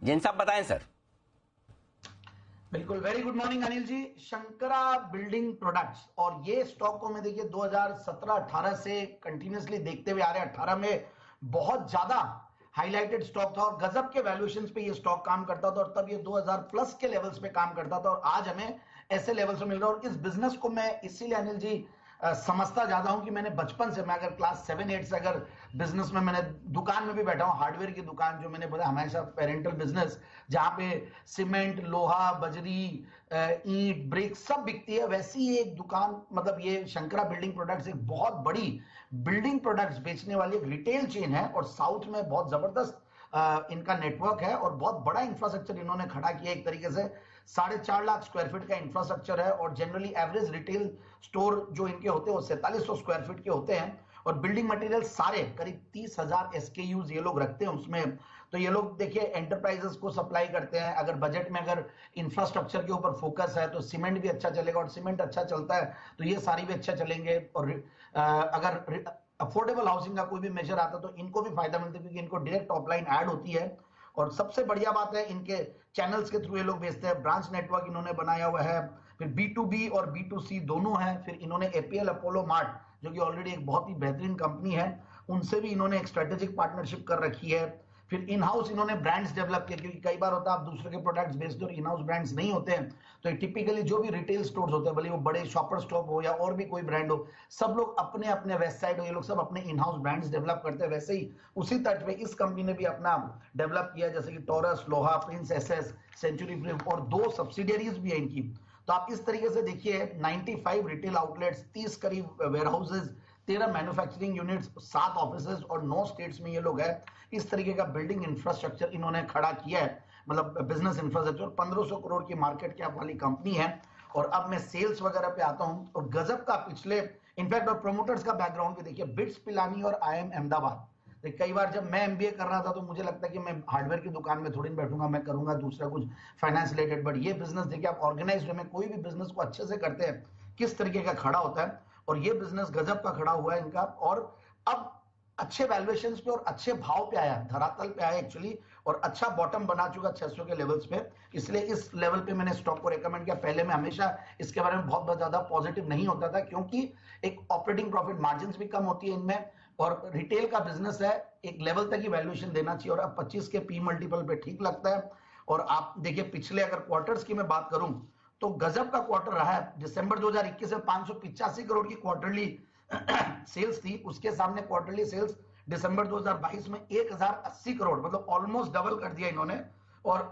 जैन साहब बताएं सर। बिल्कुल, very good morning Anil ji. Shankara building products, और ये स्टॉक को मैं देखिए 2017-18 से कंटिन्यूअसली देखते हुए आ रहे हैं। 18 में बहुत ज्यादा हाईलाइटेड स्टॉक था और गजब के वैल्यूएशंस पे ये स्टॉक काम करता था, और तब ये 2000 प्लस के लेवल्स पे काम करता था, और आज हमें ऐसे लेवल्स पे मिल रहा है। और इस बिजनेस को मैं इसीलिए अनिल जी समझता ज्यादा हूं कि मैंने बचपन से, मैं अगर क्लास 7-8 से अगर बिजनेस में, मैंने दुकान में भी बैठा हूं, हार्डवेयर की दुकान, जो मैंने बोला हमेशा पेरेंटल बिजनेस, जहां पे सीमेंट, लोहा, बजरी, ईंट, ब्रिक सब बिकती है, वैसी एक दुकान, मतलब ये शंकरा बिल्डिंग प्रोडक्ट्स एक बहुत बड़ी बिल्डिंग प्रोडक्ट्स बेचने वाली एक रिटेल चेन है, और साउथ में बहुत जबरदस्त इनका नेटवर्क है, और बहुत बड़ा इंफ्रास्ट्रक्चर इन्होंने खड़ा किया। एक तरीके से 4.5 लाख स्क्वायर फीट का इंफ्रास्ट्रक्चर है, और जनरली एवरेज रिटेल स्टोर जो इनके होते हैं वो 4700 स्क्वायर फीट के होते हैं, और बिल्डिंग मटेरियल सारे करीब 30,000 SKUs ये लोग रखते हैं उसमें। तो ये लोग देखिए एंटरप्राइजेस को सप्लाई करते हैं। अगर बजट में अगर इंफ्रास्ट्रक्चर के ऊपर फोकस है तो सीमेंट भी अच्छा चलेगा, और सीमेंट अच्छा चलता है तो ये सारी भी अच्छा चलेंगे। और अगर अफोर्डेबल हाउसिंग का कोई भी मेजर आता है तो इनको भी फायदा मिलता है, क्योंकि इनको डायरेक्ट टॉप लाइन ऐड होती है। और सबसे बढ़िया बात है, इनके चैनल्स के थ्रू ये लोग बेचते हैं। ब्रांच नेटवर्क इन्होंने बनाया हुआ है, फिर B2B और B2C दोनों है। फिर इन्होंने APL अपोलो मार्ट, जो कि ऑलरेडी एक बहुत ही बेहतरीन कंपनी है, उनसे भी इन्होंने एक स्ट्रेटेजिक पार्टनरशिप कर रखी है। फिर इन हाउस इन्होंने ब्रांड्स डेवलप किए, क्योंकि कई बार होता है आप दूसरे के प्रोडक्ट्स बेचते हो और इन हाउस ब्रांड्स नहीं होते हैं, तो टिपिकली जो भी रिटेल स्टोर्स होते हैं, भले वो बड़े शॉपर स्टॉप हो या और भी कोई ब्रांड हो, सब लोग अपने अपने वेस्ट साइड हो, ये लोग सब अपने इन हाउस ब्रांड्स डेवलप करते हैं। वैसे ही उसी तर्ज पे इस कंपनी ने भी अपना डेवलप किया, जैसे कि टॉरस, लोहा, प्रिंस SS, सेंचुरी प्रिंट, और 2 सब्सिडियरीज भी है इनकी। तो आप इस तरीके से देखिए 95 रिटेल आउटलेट्स, 30 करीब warehouses, 13 manufacturing units, 7 offices, और 9 स्टेट्स में ये लोग है। इस तरीके का बिल्डिंग इंफ्रास्ट्रक्चर इन्होंने खड़ा किया है, मतलब बिजनेस इंफ्रास्ट्रक्चर। 1500 करोड़ की मार्केट कैप वाली कंपनी है। और अब मैं सेल्स वगैरह पे आता हूं, और गजब का पिछले, इनफैक्ट और प्रोमोटर्स का बैकग्राउंड भी देखिए, बिट्स पिलानी और IIM अहमदाबाद। कई बार जब मैं MBA कर रहा था तो मुझे लगता है कि मैं हार्डवेयर की दुकान में थोड़ी बैठूंगा, मैं करूंगा दूसरा कुछ फाइनेंस रिलेटेड, बट ये बिजनेस देखिए आप ऑर्गेनाइज में कोई भी बिजनेस को अच्छे से करते हैं किस तरीके का खड़ा होता है, और ये बिजनेस गजब का खड़ा हुआ है इनका। और अब अच्छे वैल्यूएशंस पे और अच्छे भाव पे आया, धरातल पे आया एक्चुअली, और अच्छा बॉटम बना चुका 600 के लेवल्स पे। इसलिए इस लेवल पे मैंने स्टॉक को रेकमेंड किया। पहले मैं हमेशा इसके बारे में बहुत ज्यादा पॉजिटिव नहीं होता था, क्योंकि एक ऑपरेटिंग प्रॉफिट मार्जिन भी कम होती है इनमें, और रिटेल का बिजनेस है, एक लेवल तक ही वैल्यूएशन देना चाहिए, और अब 25 के P मल्टीपल पे ठीक लगता है। और आप देखिए पिछले अगर क्वार्टर्स की मैं बात करूं तो गजब का क्वार्टर रहा है। दिसंबर 2021 में 585 करोड़ की क्वार्टरली सेल्स थी, उसके सामने क्वार्टरली सेल्स दिसंबर 2022 में 1080 करोड़, मतलब ऑलमोस्ट डबल कर दिया इन्होंने। और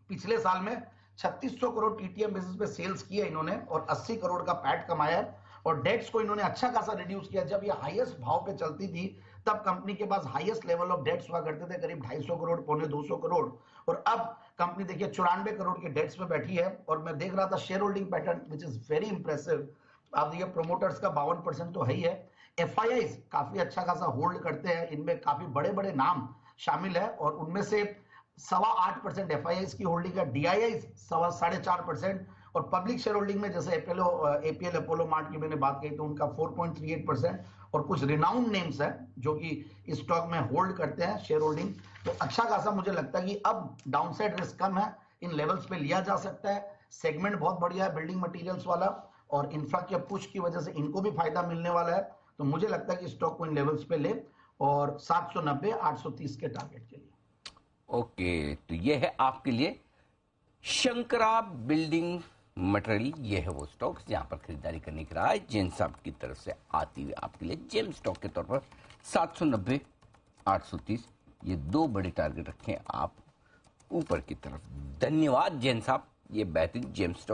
पिछले साल में 3600 करोड़ TTM बेसिस पे सेल्स किया इन्होंने, और 80 करोड़ का पैट कमाया। और डेट्स को इन्होंने अच्छा खासा रिड्यूस किया। जब ये हाईएस्ट भाव पे चलती थी तब कंपनी के पास हाईएस्ट लेवल ऑफ डेट्स हुआ करते थे, करीब 250 करोड़, पौने 200 करोड़, और अब कंपनी देखिए 94 करोड़ के डेट्स पे बैठी है। और मैं देख रहा था share holding pattern which is very impressive. आप देखिए प्रोमोटर्स का 52% तो है ही है। FIIs काफी अच्छा खासा होल्ड करते हैं, इनमें काफी बड़े बड़े नाम शामिल है, और उनमें से 8.25% FIIs की होल्डिंग है, DIIs 4.5%, और पब्लिक शेयर होल्डिंग में जैसे APL अपोलो मार्ट की मैंने बात कही तो उनका 4.38%, और कुछ रिनाउंड नेम्स है जो कि इस स्टॉक में होल्ड करते हैं शेयर होल्डिंग। तो अच्छा खासा मुझे लगता है कि अब डाउनसाइड रिस्क कम है, इन लेवल्स पे लिया जा सकता है। सेगमेंट बहुत बढ़िया है बिल्डिंग मटेरियल्स वाला, और इंफ्रा के पुश की वजह से इनको भी फायदा मिलने वाला है। तो मुझे लगता है कि स्टॉक को इन लेवल्स पे ले, और 790 830 के टारगेट के लिए। ओके, तो ये है आपके लिए शंकरा बिल्डिंग मटेरियल, ये है वो स्टॉक्स जहां पर खरीदारी करने की राय जैन साहब की तरफ से आती हुई आपके लिए जेम स्टॉक के तौर पर 790 830, ये 2 बड़े टारगेट रखें आप ऊपर की तरफ। धन्यवाद जैन साहब, ये बेहतरीन जेम स्टॉक